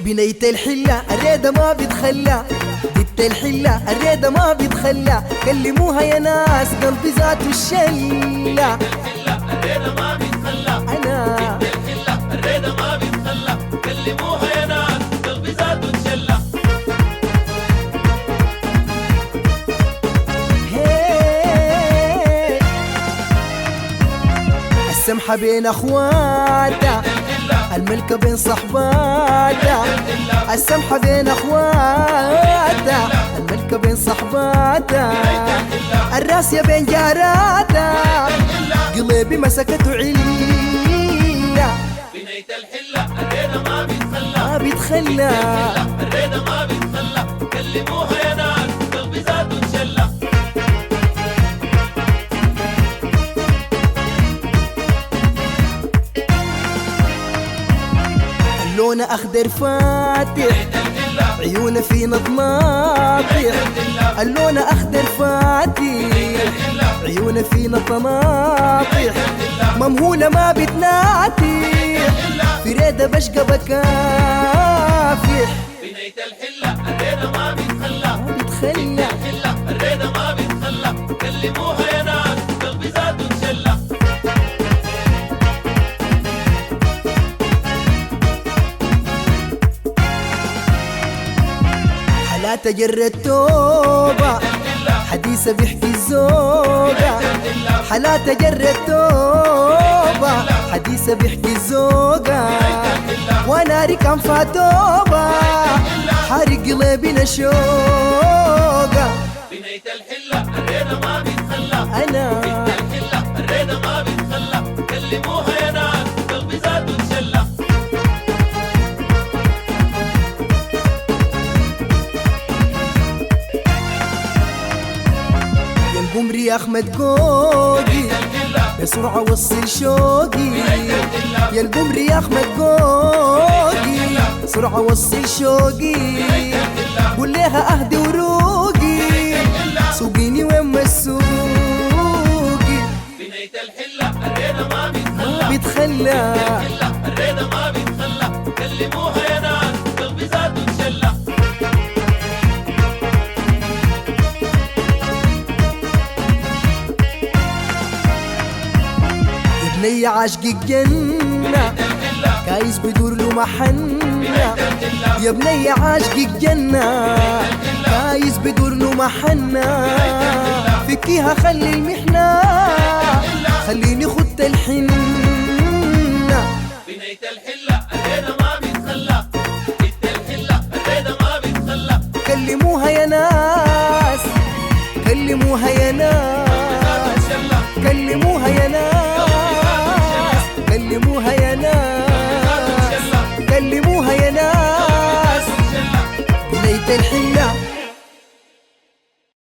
بنيت الحلة الريدة ما بتخلى، بنت الحلة الريدة ما بتخلى، كلموها يا ناس قلبي ذاته الشلة. الريدة ما بتخلى، أنا بنت الحلة الريدة ما بتخلى، كلموها يا ناس قلبي ذاته الشلة. السمحة بين أخواتها، الملكة بين صحباتها. السمحة بين أخواتها، الملكة بين صحباتها. الراسية بين جاراتها، قلبي مسكته عليا. بنيت الحلة الريدة ما بتخلى، ما بتخلى، الريدة ما بتخلى، كلموها يا ناس قلبي ذاته الشلة. لونه أخضر فاتح، عيونه في نطماطح. اللون أخضر فاتح، عيونه في نطماطح. ممهولة ما بتناتح، في ريدة بشقى بكافح. بنيت الحلة الريدة ما بتخلى، ما بتخلى، الحلة الريدة ما بتخلى، كلموها يا ناس قلبي ذاته الشلة. حالات جر التوبة، حديثة بيحكي الزوجة. حالات جر التوبة، حديثة بيحكي الزوجة. وناري كان فاتوبة، حارق قلبي نشوقة. بنيت الحلة الريدة ما بتخلى، أنا الحلة الريدة ما بتخلى، كلموها يا ناس قلبي ذاته الشلة. يا القمري يا أحمد قوقي، بسرعة وصل شوقي. يا القمري يا أحمد قوقي، بسرعة وصل شوقي. قول لها أهدي وروقي، سوقيني وين ما تسوقي. بنيت الحلة الريدة ما ما بتخلى، بتخلى، الريدة ما بتخلى، كلموها يا ناس قلبي ذاته الشلة. يا بني عاشق الجنة، كايس بدور له محنة. يا بني عاشق الجنة، كايس بدور له محنة. فكيها خلي المحنة، خليني خدت الحنة. بنيت الحلة الريدة ما بتخلى، بنت الحلة الريدة ما بتخلى، كلموها يا ناس، كلموها يا ناس، كلموها يا ناس، كلموها يا ناس، كلموها يا ناس. بنيت الحلة